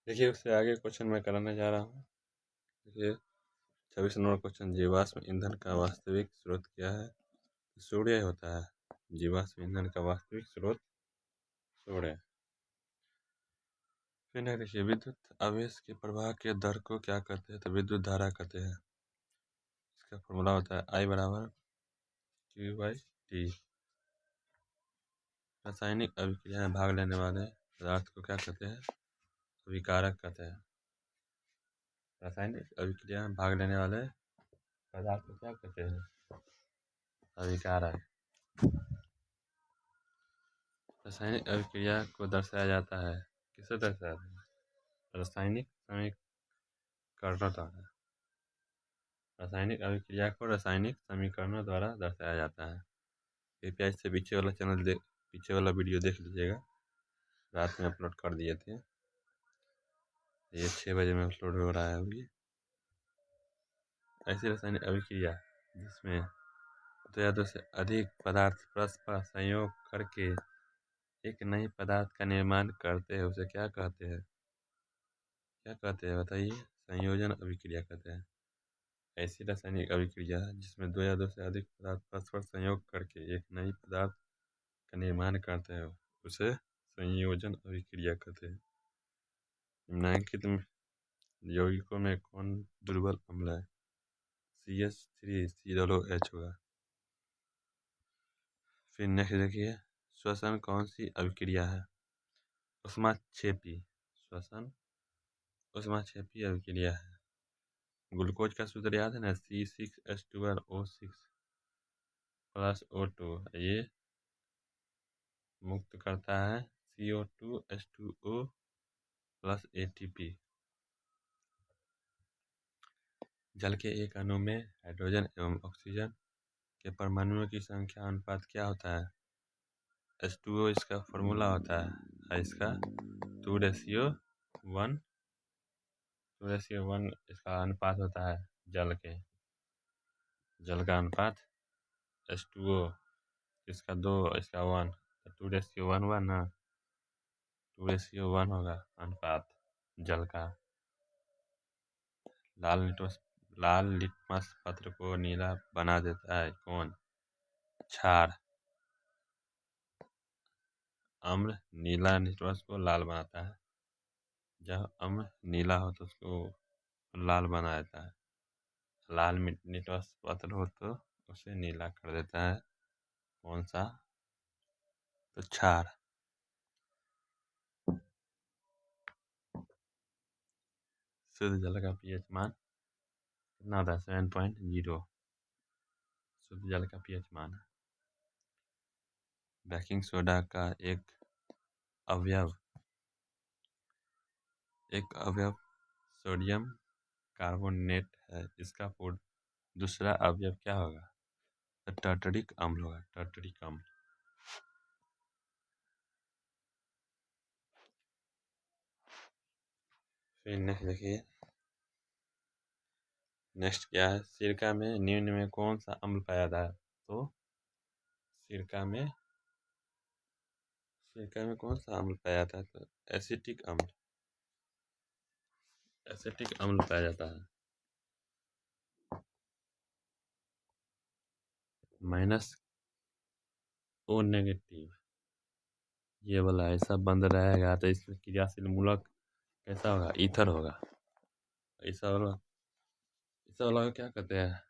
देखिए उससे आगे क्वेश्चन मैं कराने जा रहा हूँ। देखिए 26 नंबर क्वेश्चन, जीवाश्म ईंधन का वास्तविक स्रोत क्या है? सूर्य होता है। जीवाश्म ईंधन का वास्तविक स्रोत सूर्य। फिर देखिए विद्युत आवेश के प्रवाह के दर को क्या कहते हैं? तो विद्युत धारा कहते हैं। इसका फॉर्मूला होता है I बराबर Q/T। रासायनिक अभिक्रिया में भाग लेने वाले पदार्थ को क्या कहते हैं? अभिकारक कहते हैं। रासायनिक अभिक्रिया में भाग लेने वाले पदार्थ को क्या कहते हैं? अभिकारक। रासायनिक अभिक्रिया को दर्शाया जाता है, किससे दर्शाया जाता है? रासायनिक समीकरणों द्वारा। रासायनिक अभिक्रिया को रासायनिक समीकरणों द्वारा दर्शाया जाता है। कृपया इससे पीछे वाला वीडियो देख लीजिएगा, रात में अपलोड कर दिए थे। ये 6 बजे में अपलोड हो रहा है अभी। ऐसी रासायनिक अभिक्रिया जिसमें दो या दो से अधिक पदार्थ परस्पर संयोग करके एक नए पदार्थ का निर्माण करते हैं, उसे क्या कहते हैं? क्या कहते हैं बताइए? संयोजन अभिक्रिया कहते हैं। ऐसी रासायनिक अभिक्रिया जिसमें दो या दो से अधिक पदार्थ परस्पर संयोग करके एक नई पदार्थ का निर्माण करते हैं, उसे संयोजन अभिक्रिया कहते हैं। निम्नलिखित यौगिकों में कौन दुर्बल अम्ल है? CH3COOH होगा। फिर नेक्स्ट देखिए, श्वसन कौन सी अभिक्रिया है? ऊष्माक्षेपी। श्वसन ऊष्माक्षेपी अभिक्रिया है। ग्लूकोज का सूत्र याद है ना, C6H12O6 प्लस O2। ये मुक्त करता है CO2H2O प्लस ATP। जल के एक अणु में हाइड्रोजन एवं ऑक्सीजन के परमाणुओं की संख्या अनुपात क्या होता है? H2O इसका फॉर्मूला होता है। इसका 2:1 इसका अनुपात होता है। जल का अनुपात H2O, इसका 2 इसका 1, 2:1 हुआ ना, 2:1 होगा अनुपात जल का। लाल लिटमस पत्र को नीला बना देता है कौन? क्षार। अम्ल नीला लिटमस को लाल बनाता है। जब अम्ल नीला हो तो उसको लाल बना देता है। लाल लिटमस पत्र हो तो उसे नीला कर देता है। कौन सा? तो क्षार। शुद्ध जल का पीएच मान कितना होता है? 7.0 शुद्ध जल का पीएच मान है। बेकिंग सोडा का एक अवयव सोडियम कार्बोनेट है। इसका दूसरा अवयव क्या होगा? तो टर्टरिक अम्ल होगा। टर्टरिक अम्ल। फिर नेक्स्ट देखिए, नेक्स्ट क्या है? सिरका में निम्न में कौन सा अम्ल पाया जाता है? तो सिरका में कौन सा अम्ल पाया जाता है? तो एसिटिक अम्ल पाया जाता है। -O-, ये वाला ऐसा बंद रहेगा तो इसमें क्रियाशील मूलक कैसा होगा? ईथर होगा। ऐसा वाला को क्या कहते हैं?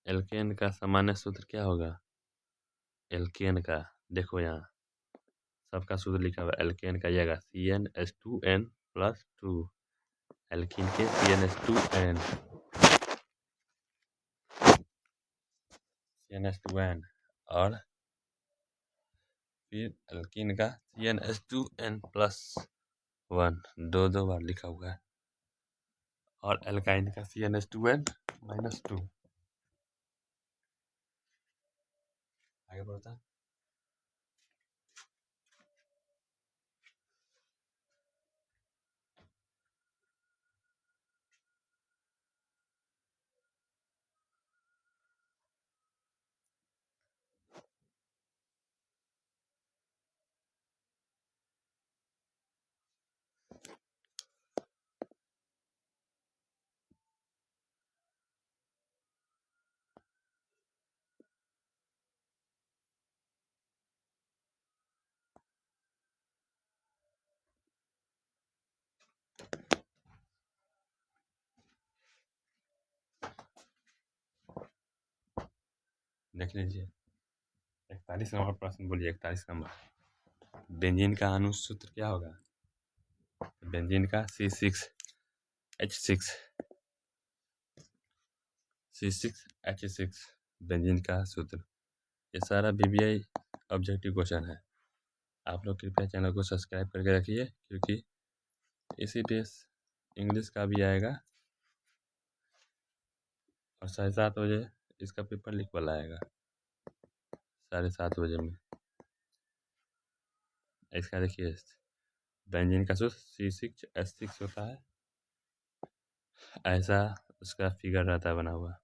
एल्केन का सामान्य सूत्र क्या होगा? एल्केन का देखो यहाँ सबका सूत्र लिखा हुआ है। एल्केन का ये CnH2n+2। एल्कीन के CnH2n और फिर एल्कीन का CnH2n+1 दो बार लिखा हुआ है। और एल्काइन का CnH2n-2। आगे बढ़ता है। देख लीजिए। 41 नंबर प्रश्न बोलिए। 41 नंबर, बेंजीन का अनुसूत्र क्या होगा? बेंजीन का C6H6 C6H6 बेंजीन का सूत्र। ये सारा BBI ऑब्जेक्टिव क्वेश्चन है। आप लोग कृपया चैनल को सब्सक्राइब करके रखिए, क्योंकि इसी पे इंग्लिश का भी आएगा और 7:30 बजे इसका पेपर लीक वाला आएगा, 7:30 बजे में। इसका देखिए, बेंजीन का सूत्र C6H6 होता है। ऐसा उसका फिगर रहता है बना हुआ,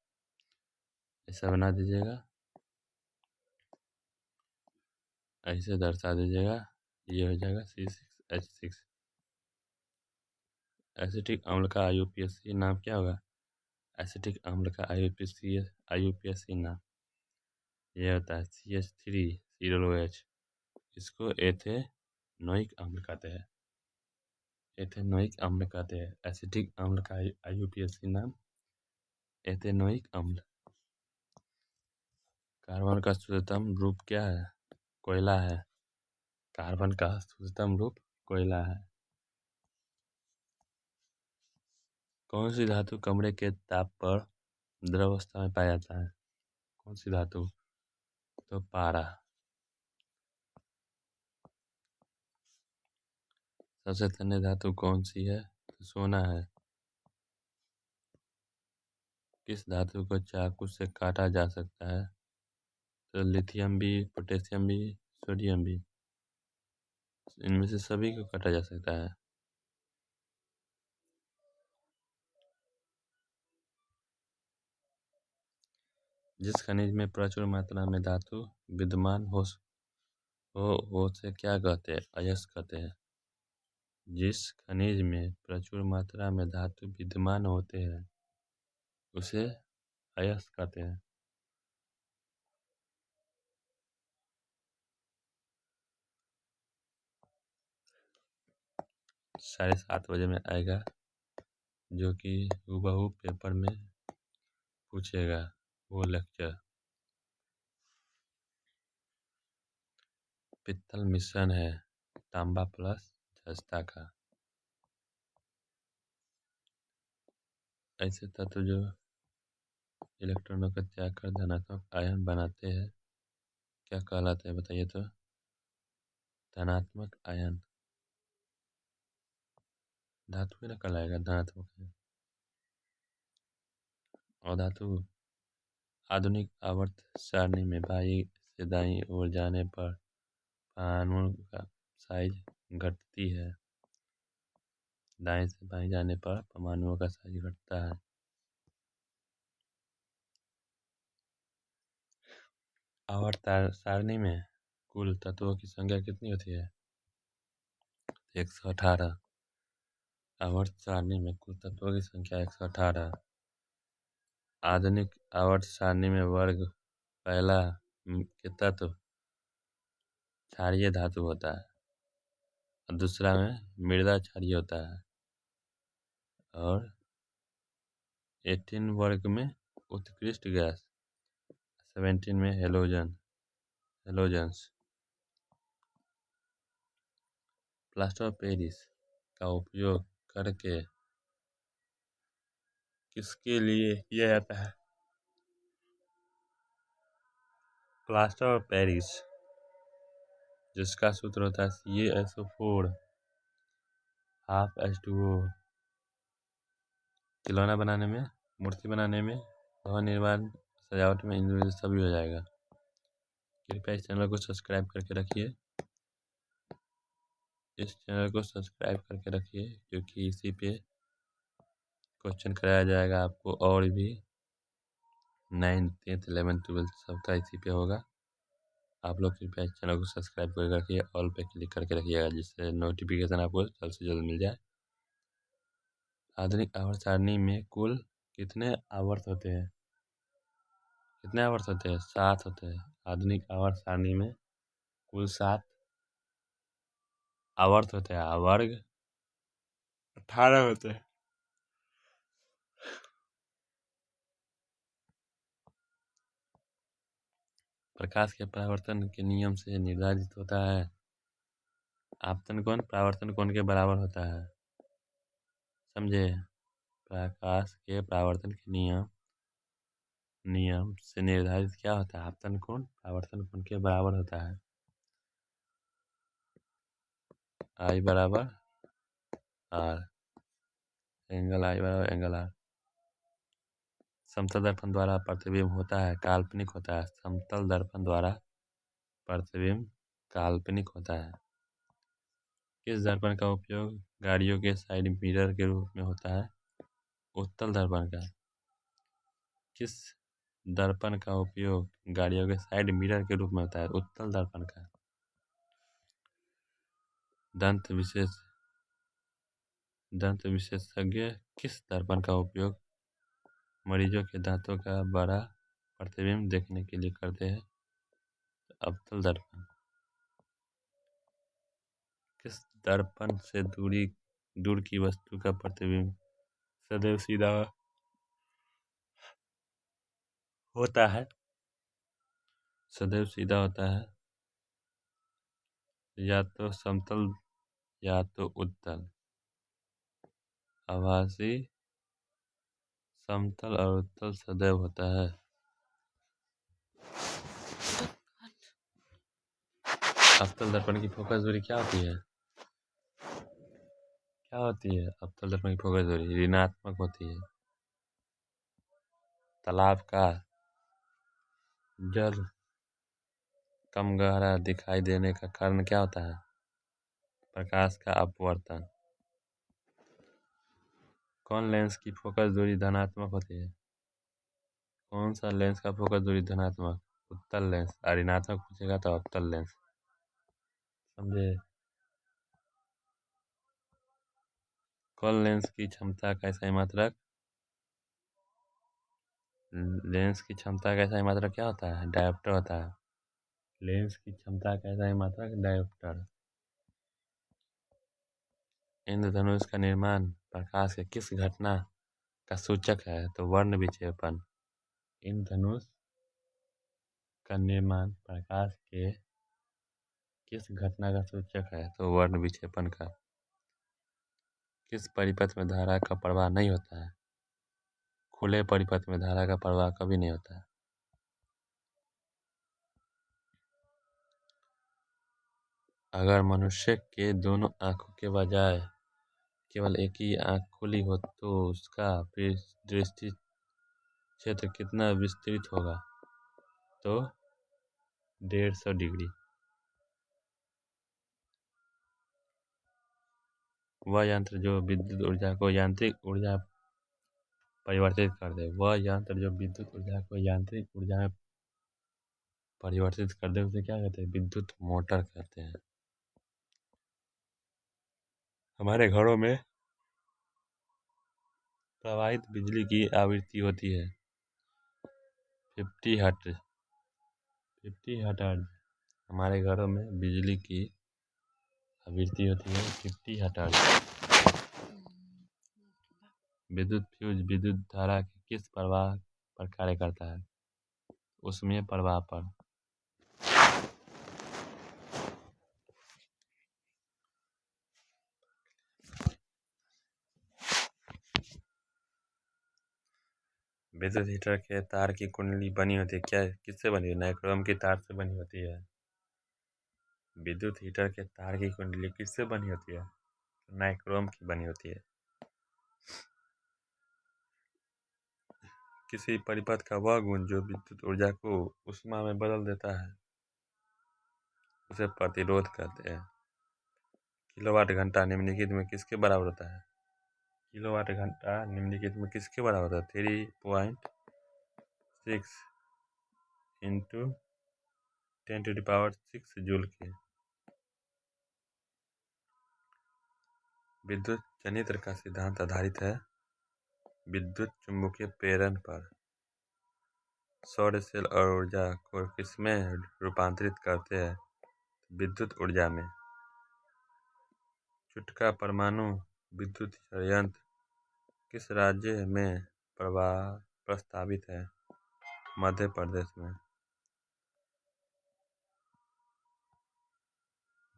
ऐसा बना दीजिएगा, ऐसे दर्शा दीजिएगा, ये हो जाएगा C6H6। एसिटिक अम्ल का IUPAC नाम क्या होगा? एसिटिक अम्ल का IUPAC नाम ये होता है CH3COOH। इसको एथेनोइक अम्ल कहते हैं, एथेनोइक अम्ल कहते हैं। एसिटिक अम्ल का IUPAC नाम एथेनोइक अम्ल। कार्बन का शुद्धतम रूप क्या है? कोयला है। कार्बन का शुद्धतम रूप कोयला है। कौन सी धातु कमरे के ताप पर द्रव अवस्था में पाया जाता है? कौन सी धातु? तो पारा। सबसे तन्य धातु कौन सी है? तो सोना है। किस धातु को चाकू से काटा जा सकता है? तो लिथियम भी, पोटेशियम भी, सोडियम भी। इनमें से सभी को काटा जा सकता है। जिस खनिज में प्रचुर मात्रा में धातु विद्यमान हो उसे क्या कहते हैं? अयस्क कहते हैं। जिस खनिज में प्रचुर मात्रा में धातु विद्यमान होते हैं उसे अयस्क कहते हैं। 7:30 बजे में आएगा, जो कि हूबहू पेपर में पूछेगा वो लेक्चर। पित्तल मिश्रण है तांबा प्लस जस्ता का। ऐसे तत्व जो इलेक्ट्रॉनों का त्याग कर धनात्मक आयन बनाते हैं क्या कहलाते हैं? बताइए तो। धनात्मक आयन। धातु ही ना कहलाएगा धनात्मक आयन। और धातु आधुनिक आवर्त सारणी में बाईं से दाईं ओर जाने पर परमाणुओं का साइज घटती है। दाएं से बाएं जाने पर परमाणुओं का साइज घटता है। आवर्त सारणी में कुल तत्वों की संख्या कितनी होती है? 118। आवर्त सारणी में कुल तत्वों की संख्या 118। आधुनिक आवर्त सारणी में वर्ग पहला के तत्व क्षारीय धातु होता है और दूसरा में मृदा क्षारीय होता है, और 18 वर्ग में उत्कृष्ट गैस, 17 में हेलोजन्स। प्लास्टर ऑफ पेरिस का उपयोग करके किसके लिए किया जाता है? प्लास्टर ऑफ पेरिस, जिसका सूत्र होता है CaSO4 ½ H2O। खिलौना बनाने में, मूर्ति बनाने में, भवन निर्माण, सजावट में, इनमें सभी हो जाएगा। कृपया इस चैनल को सब्सक्राइब करके रखिए, क्योंकि इसी पे क्वेश्चन कराया जाएगा आपको, और भी 9th 10th 11th 12th सबका इसी पे होगा। आप लोग कृपया इस चैनल को सब्सक्राइब करके रखिए, ऑल पे क्लिक करके रखिएगा, जिससे नोटिफिकेशन आपको जल्द से जल्द मिल जाए। आधुनिक आवर्त सारणी में कुल कितने आवर्त होते हैं? कितने आवर्त होते हैं? 7 होते हैं। आधुनिक आवर्त सारणी में कुल 7 आवर्त होते हैं। वर्ग 18 होते हैं। प्रकाश के परावर्तन के नियम से निर्धारित होता है। आपतन कोण परावर्तन कोण के बराबर होता है। समझे? प्रकाश के परावर्तन के नियम से निर्धारित क्या होता है? आपतन कोण परावर्तन कोण के बराबर होता है। आई बराबर आर, एंगल आई बराबर एंगल आर। समतल दर्पण द्वारा प्रतिबिंब होता है काल्पनिक होता है। समतल दर्पण द्वारा प्रतिबिंब काल्पनिक होता है। किस दर्पण का उपयोग गाड़ियों के साइड मिरर के रूप में होता है? उत्तल दर्पण का। किस दर्पण का उपयोग गाड़ियों के साइड मिरर के रूप में होता है? उत्तल दर्पण का। दंत विशेषज्ञ किस दर्पण का उपयोग मरीजों के दांतों का बड़ा प्रतिबिंब देखने के लिए करते हैं? अवतल दर्पण। किस दर्पण से दूर की वस्तु का प्रतिबिंब सदैव सीधा होता है? सदैव सीधा होता है। या तो समतल या तो उत्तल। आभासी समतल और उत्तल सदैव होता है। अवतल दर्पण की फोकस दूरी क्या होती है? क्या होती है? अवतल दर्पण की फोकस दूरी ऋणात्मक होती है। तालाब का जल कम गहरा दिखाई देने का कारण क्या होता है? प्रकाश का अपवर्तन। कौन लेंस की फोकस दूरी धनात्मक होती है? कौन सा लेंस का फोकस दूरी धनात्मक? उत्तल लेंस। और ऋणात्मक पूछेगा तो अवतल लेंस। समझे? कौन लेंस की क्षमता का SI मात्रक? लेंस की क्षमता का SI मात्रक क्या होता है? डायोप्टर होता है। लेंस की क्षमता का SI मात्रक डायोप्टर। इंद्रधनुष का निर्माण प्रकाश के किस घटना का सूचक है? तो वर्ण विक्षेपण। इंद्रधनुष का निर्माण प्रकाश के किस घटना का सूचक है? तो वर्ण विक्षेपण का। किस परिपथ में धारा का प्रवाह नहीं होता है? खुले परिपथ में धारा का प्रवाह कभी नहीं होता है। अगर मनुष्य के दोनों आंखों के बजाय केवल एक ही आंख खुली हो तो उसका दृष्टि क्षेत्र कितना विस्तृत होगा? तो 150 डिग्री। वह यंत्र जो विद्युत ऊर्जा को यांत्रिक ऊर्जा परिवर्तित कर दे। वह यंत्र जो विद्युत ऊर्जा को यांत्रिक ऊर्जा में परिवर्तित कर दे उसे क्या कहते हैं? विद्युत मोटर कहते हैं। हमारे घरों में प्रवाहित बिजली की आवृत्ति होती है 50 हर्ट्ज। 50 हर्ट्ज। हमारे घरों में बिजली की आवृत्ति होती है 50 हर्ट्ज। विद्युत फ्यूज विद्युत धारा के किस प्रवाह पर कार्य करता है? ऊष्मीय प्रवाह पर। विद्युत हीटर के तार की कुंडली बनी होती है क्या? किससे बनी है? नाइक्रोम की तार से बनी होती है। विद्युत हीटर के तार की कुंडली किससे बनी होती है? नाइक्रोम की बनी होती है। किसी परिपथ का वह गुण जो विद्युत ऊर्जा को ऊष्मा में बदल देता है उसे प्रतिरोध कहते हैं। किलोवाट घंटा निम्नलिखित में किसके बराबर होता है? किलोवाट घंटा निम्नलिखित में किसके बराबर होता है? 3.6 इंटू 10⁶ जूल के। विद्युत जनित्र का सिद्धांत आधारित है विद्युत चुम्बकीय प्रेरण पर। सौर सेल और ऊर्जा को किसमें रूपांतरित करते हैं? विद्युत ऊर्जा में। चुटका परमाणु विद्युत संयंत्र किस राज्य में प्रस्तावित है? मध्य प्रदेश में।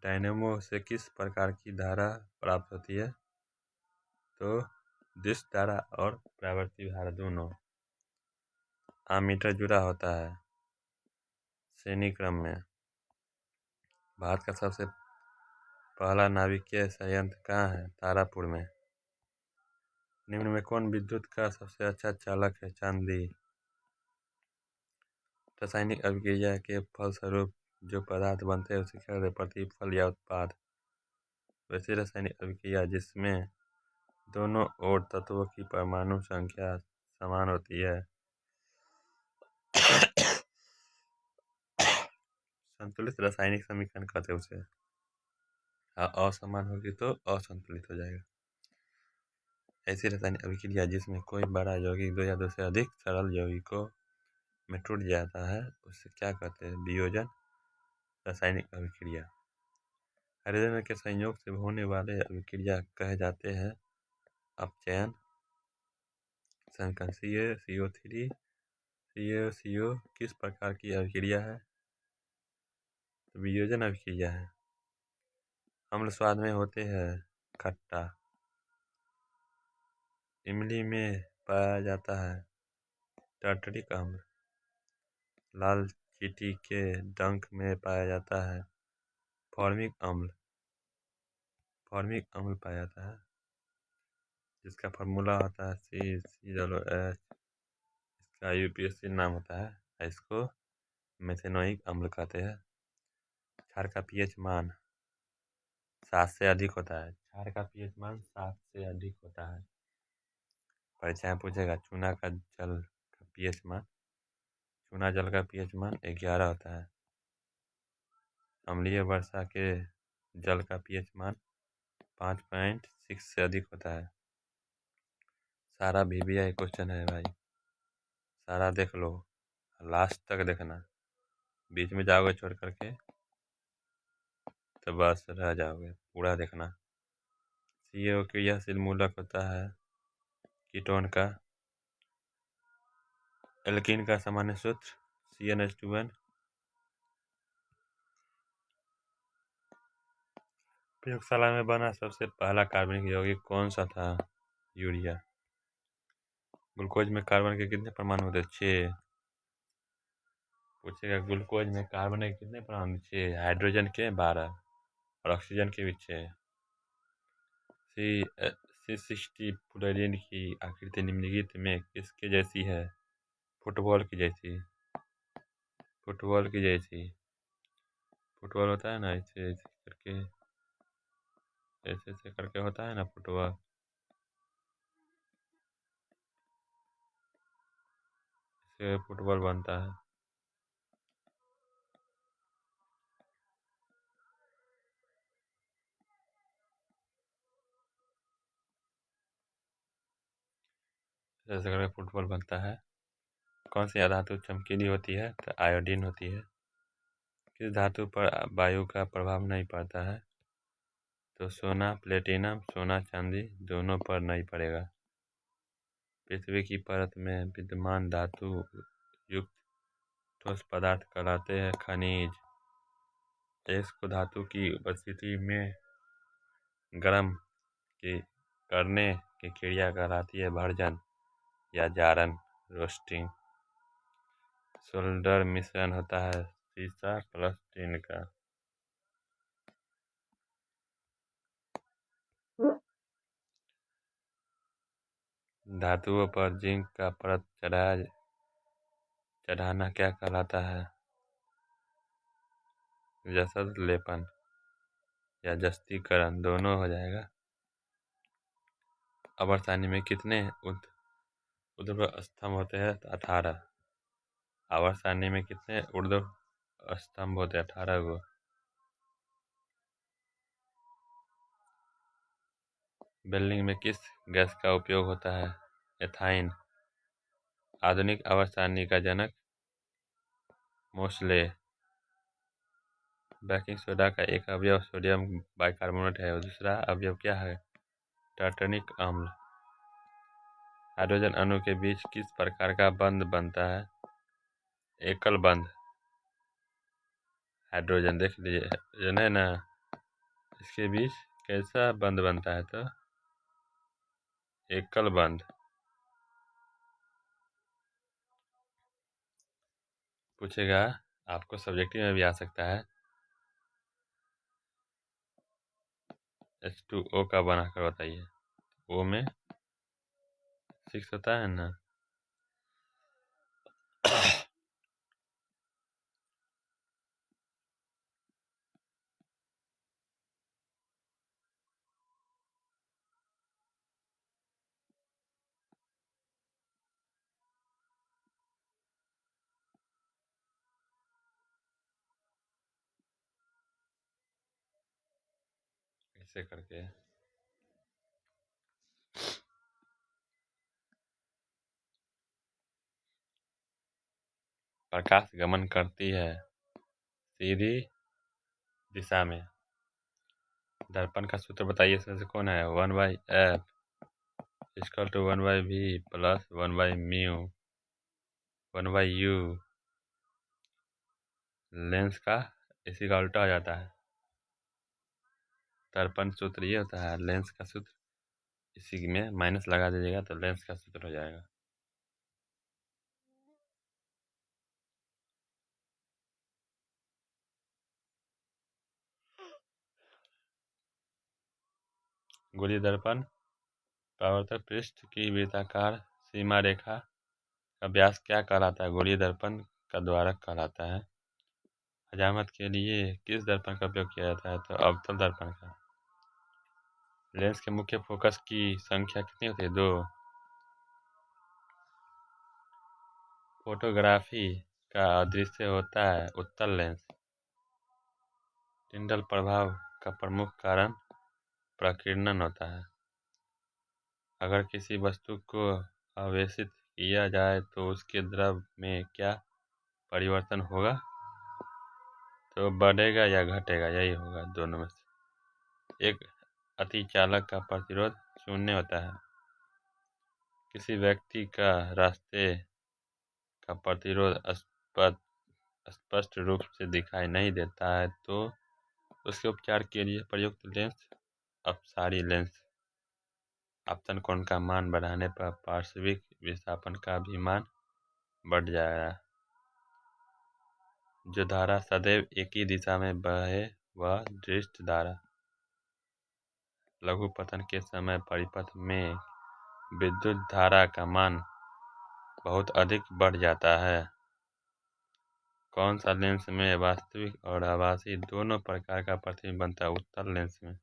डायनेमो से किस प्रकार की धारा प्राप्त होती है? तो दिश धारा और परावर्ती धारा दोनों। आमीटर जुड़ा होता है श्रेणी क्रम में। भारत का सबसे पहला नाभिकीय संयंत्र कहाँ है? तारापुर में। निम्न में कौन विद्युत का सबसे अच्छा चालक है? चांदी। रासायनिक अभिक्रिया के फलस्वरूप जो पदार्थ बनते हैं उसे क्या कहते हैं? प्रतिफल या उत्पाद। वैसी रासायनिक अभिक्रिया जिसमें दोनों ओर तत्वों की परमाणु संख्या समान होती है संतुलित रासायनिक समीकरण कहते हैं उसे। असमान होगी तो असंतुलित हो जाएगा। ऐसी रासायनिक अभिक्रिया जिसमें कोई बड़ा यौगिक दो या दो से अधिक सरल यौगिकों में टूट जाता है उसे क्या कहते हैं? वियोजन रासायनिक अभिक्रिया। हाइड्रोजन के संयोग से होने वाले अभिक्रिया कहे जाते हैं अपचयन। समीकरण CaCO3 CaCO किस प्रकार की अभिक्रिया है? तो वियोजन अभिक्रिया है। अम्ल स्वाद में होते हैं खट्टा। इमली में पाया जाता है टार्टरिक अम्ल। लाल चींटी के डंक में पाया जाता है फॉर्मिक अम्ल। फॉर्मिक अम्ल पाया जाता है जिसका फार्मूला होता है CCOH। इसका UPSC नाम होता है। इसको मेथेनोइक अम्ल कहते हैं। क्षार का पीएच मान 7 से अधिक होता है। क्षार का पीएच मान 7 से अधिक होता है। परीक्षा में पूछेगा चूना का जल का पीएच मान। चूना जल का पीएच मान 11 होता है। अम्लीय वर्षा के जल का पीएच मान 5.6 से अधिक होता है। सारा VBI क्वेश्चन है भाई, सारा देख लो, लास्ट तक देखना। बीच में जाओगे छोड़ करके तो बस रह जाओगे, पूरा देखना। CO क्रियाशील मूलक होता है कीटोन का। एल्कीन का सामान्य सूत्र CnH2n। प्रयोगशाला में बना सबसे पहला कार्बनिक यौगिक कौन सा था? यूरिया। ग्लूकोज में कार्बन के कितने परमाणु होते हैं? 6। पूछेगा ग्लूकोज में कार्बन के कितने परमाणु? 6। हाइड्रोजन के 12 और ऑक्सीजन के भी 6। C60 फ्लोरीन की आकृति निम्नलिखित में किसके जैसी है? फुटबॉल की जैसी। फुटबॉल की जैसी। फुटबॉल होता है ना, ऐसे ऐसे करके, ऐसे ऐसे करके होता है ना फुटबॉल। इससे फुटबॉल बनता है। ऐसे करके फुटबॉल बनता है। कौन सी धातु चमकीली होती है? तो आयोडीन होती है। किस धातु पर वायु का प्रभाव नहीं पड़ता है? तो सोना प्लेटिनम, सोना चांदी दोनों पर नहीं पड़ेगा। पृथ्वी की परत में विद्यमान धातु युक्त ठोस पदार्थ कहलाते हैं खनिज। गैस को धातु की उपस्थिति में गर्म करने की क्रिया कहलाती है भर्जन या जारन, रोस्टिंग। सोल्डर मिश्रण होता है सीसा प्लस टिन का। धातुओं पर जिंक का परत चढ़ाना क्या कहलाता है? जसद लेपन या जस्तीकरण दोनों हो जाएगा। आवर्त में कितने ऊर्ध्व स्तंभ होते हैं? 18। आवर्त सारणी में कितने ऊर्ध्व स्तंभ होते हैं? 18 गो। वेल्डिंग में किस गैस का उपयोग होता है? एथाइन। आधुनिक आवर्त सारणी का जनक मोसले। बेकिंग सोडा का एक अवयव सोडियम बाइकार्बोनेट है और दूसरा अवयव क्या है? टार्टनिक अम्ल। हाइड्रोजन अणु के बीच किस प्रकार का बंध बनता है? एकल बंध। हाइड्रोजन देख लीजिए, हाइड्रोजन है ना, इसके बीच कैसा बंध बनता है? तो एकल बंध। पूछेगा, आपको सब्जेक्टिव में भी आ सकता है। H2O का बनाकर बताइए। O में 6 होता है ना। ऐसे करके प्रकाश गमन करती है सीधी दिशा में। दर्पण का सूत्र बताइए, इसमें से कौन है? 1/f equal to 1/v plus 1/μ 1/u। Lens का इसी का उल्टा हो जाता है। दर्पण सूत्र ये होता है, लेंस का सूत्र इसी में माइनस लगा दीजिएगा तो लेंस का सूत्र हो जाएगा। गोलीय दर्पण परावर्तक पृष्ठ की वृत्ताकार सीमा रेखा का व्यास क्या कहलाता है? गोलीय दर्पण का द्वारक कहलाता है। हजामत के लिए किस दर्पण का उपयोग किया जाता है? तो अवतल दर्पण का। लेंस के मुख्य फोकस की संख्या कितनी होती है? 2। फोटोग्राफी का अदृश्य होता है उत्तल लेंस। टिंडल प्रभाव का प्रमुख कारण प्रकीर्णन होता है। अगर किसी वस्तु को आवेशित किया जाए तो उसके द्रव में क्या परिवर्तन होगा? तो बढ़ेगा या घटेगा, यही होगा दोनों में से। एक अतिचालक का प्रतिरोध शून्य होता है। किसी व्यक्ति का रास्ते का प्रतिरोध स्पष्ट रूप से दिखाई नहीं देता है तो उसके उपचार के लिए प्रयुक्त लेंस अपसारी लेंस। आपतन कोण का मान बढ़ाने पर पार्श्विक विस्थापन का भी मान बढ़ जाएगा। जो धारा सदैव एक ही दिशा में बहे वह दृष्ट धारा। लघु पतन के समय परिपथ में विद्युत धारा का मान बहुत अधिक बढ़ जाता है। कौन सा लेंस में वास्तविक और आभासी दोनों प्रकार का प्रतिबिंब बनता है? उत्तल लेंस में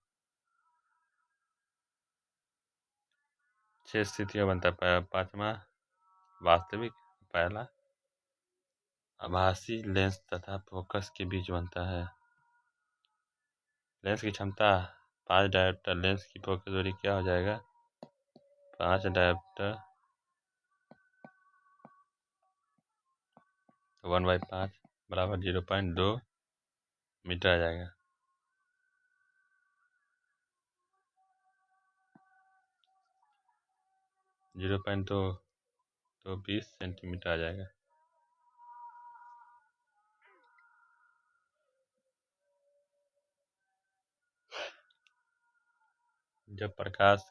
6 स्थितियों बनता है। 5वां वास्तविक, पहला आभासी लेंस तथा फोकस के बीच बनता है। लेंस की क्षमता 5 डायोप्टर। लेंस की फोकस दूरी क्या हो जाएगा? 5 डायोप्टर 1/5 बराबर 0.2 मीटर आ जाएगा। 0.2 तो 20 सेंटीमीटर आ जाएगा। जब प्रकाश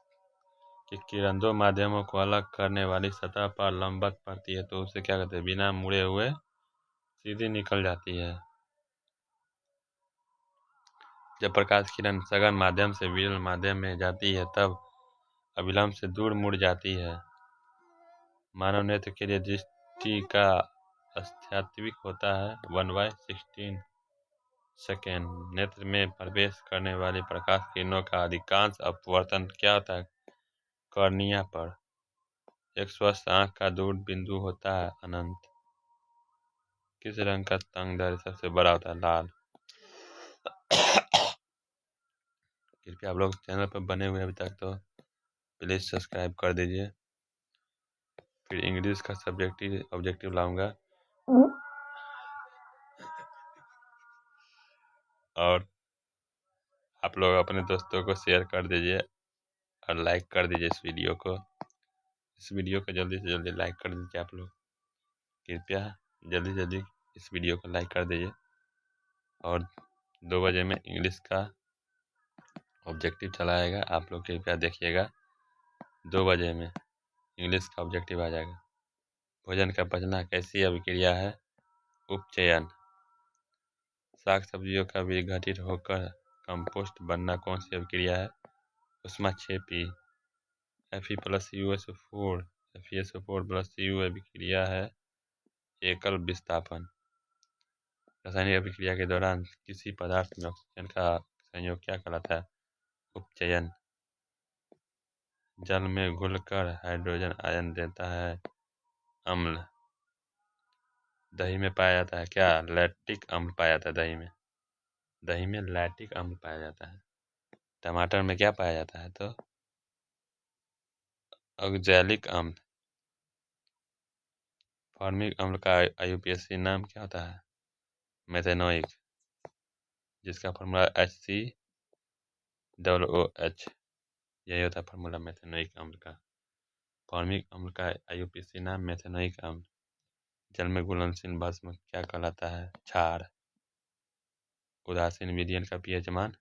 की किरण दो माध्यमों को अलग करने वाली सतह पर लंबवत पड़ती है तो उसे क्या कहते हैं? बिना मुड़े हुए सीधी निकल जाती है। जब प्रकाश की किरण सघन माध्यम से विरल माध्यम में जाती है तब अभिलंब से दूर मुड़ जाती है। मानव नेत्र के लिए दृष्टि का आस्थ्यत्विक होता है 1/16 सेकेंड। नेत्र में प्रवेश करने वाली प्रकाश किरणों का अधिकांश अपवर्तन क्या होता है? कॉर्निया पर। एक स्वस्थ आंख का दूर बिंदु होता है अनंत। किस रंग का तंगदैर्ध्य सबसे बड़ा होता है? लाल। कृपया आप लोग चैनल पर बने हुए अभी तक तो प्लीज़ सब्सक्राइब कर दीजिए। फिर इंग्लिश का सब्जेक्टिव ऑब्जेक्टिव लाऊंगा और आप लोग अपने दोस्तों को शेयर कर दीजिए और लाइक कर दीजिए इस वीडियो को। इस वीडियो को जल्दी से जल्दी लाइक कर दीजिए आप लोग। कृपया जल्दी जल्दी इस वीडियो को लाइक कर दीजिए और 2 बजे में इंग्लिश का ऑब्जेक्टिव चलाएगा, आप लोग कृपया देखिएगा। 2 बजे में इंग्लिश का ऑब्जेक्टिव आ जाएगा। भोजन का पचना कैसी अभिक्रिया है? उपचयन। साग सब्जियों का विघटित होकर कंपोस्ट बनना कौन सी अभिक्रिया है? ऊष्माक्षेपी। Fe+USO4 FeSO4+Cu अभिक्रिया है एकल विस्थापन। रासायनिक अभिक्रिया के दौरान किसी पदार्थ में ऑक्सीजन का संयोग क्या कहलाता है? उपचयन। जल में घुलकर हाइड्रोजन आयन देता है अम्ल। दही में पाया जाता है क्या? लैक्टिक अम्ल पाया जाता है दही में। दही में लैक्टिक अम्ल पाया जाता है। टमाटर में क्या पाया जाता है? तो ऑक्जेलिक अम्ल। फॉर्मिक अम्ल का IUPAC नाम क्या होता है? मेथेनोइक, जिसका फॉर्मूला HCOOH। यही होता है फॉर्मूला मेथेनोइक अम्ल का। फॉर्मिक अम्ल का IUPAC नाम मेथेनोइक अम्ल। जल में घुलनशील भस्म क्या कहलाता है? क्षार। उदासीन विलयन का pH मान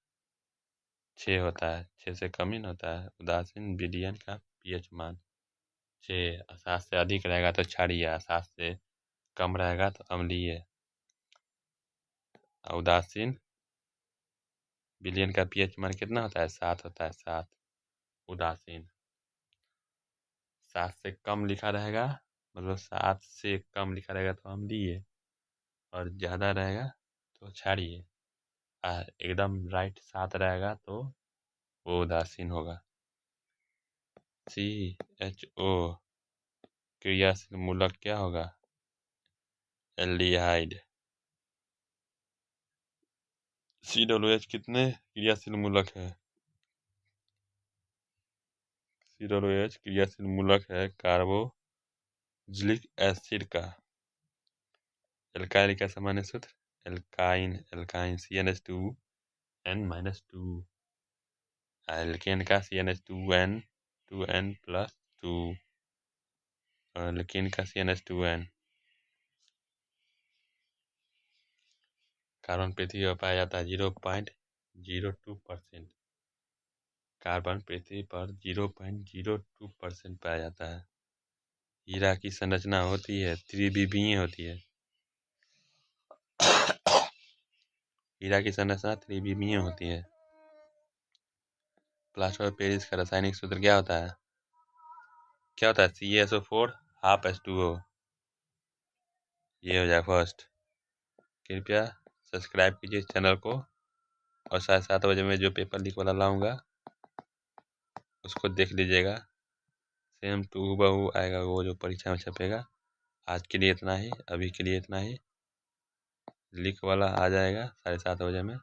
6 होता है। 6 से कम ही न होता है। उदासीन विलयन का pH मान 6। 7 से अधिक रहेगा तो क्षारीय, 7 से कम रहेगा तो अम्लीय। उदासीन विलयन का pH मान कितना होता है? 7 होता है। 7 उदासीन। 7 से कम लिखा रहेगा, मतलब 7 से कम लिखा रहेगा तो अम्लीय, और ज़्यादा रहेगा तो क्षारीय। एकदम राइट 7 रहेगा तो वो उदासीन होगा। CHO क्रियाशील मूलक क्या होगा? एल्डिहाइड। COOH कितने क्रियाशील मूलक है? COOH क्रियाशील मूलक है कार्बोक्जिलिक एसिड का। एल्काइल का सामान्य सूत्र एल्काइन CnH2n-2। एल्केन का CnH2n+2। और एल्केन का CnH2n। कार्बन पृथ्वी पर पाया जाता है 0.02%। कार्बन पृथ्वी पर 0.02% पाया जाता है। हीरा की संरचना होती है त्रिविमीय होती है। हीरा की संरचना त्रिविमीय होती है। प्लास्टर ऑफ पेरिस का रासायनिक सूत्र क्या होता है? क्या होता है? CaSO4 half H2O। ये हो जाए फर्स्ट। कृपया सब्सक्राइब कीजिए चैनल को, और 7:30 बजे में जो पेपर लीक वाला लाऊंगा उसको देख लीजिएगा। सेम टू हूबहू आएगा वो जो परीक्षा में छपेगा। आज के लिए इतना ही, अभी के लिए इतना ही। लीक वाला आ जाएगा 7:30 बजे में,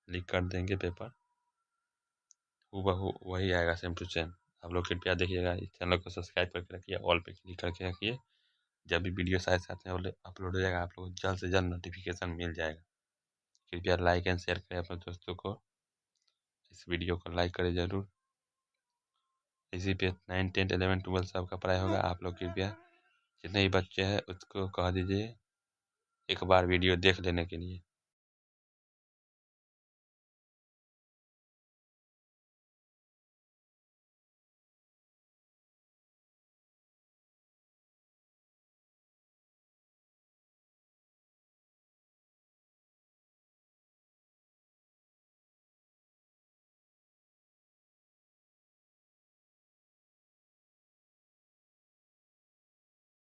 लीक कर देंगे पेपर। हूबहू वही आएगा, सेम टू सेम। आप लोग कृपया देखिएगा। इस चैनल को सब्सक्राइब करके रखिए, ऑल पे क्लिक करके रखिए। जब भी वीडियो साथ में अपलोड हो जाएगा आप लोग जल्द से जल्द नोटिफिकेशन मिल जाएगा। कृपया लाइक एंड शेयर करें अपने दोस्तों को। इस वीडियो को लाइक करें ज़रूर। इसी पे 9, 10, 11, 12 सबका पढ़ाई होगा। आप लोग कृपया जितने भी बच्चे हैं उसको कह दीजिए एक बार वीडियो देख लेने के लिए।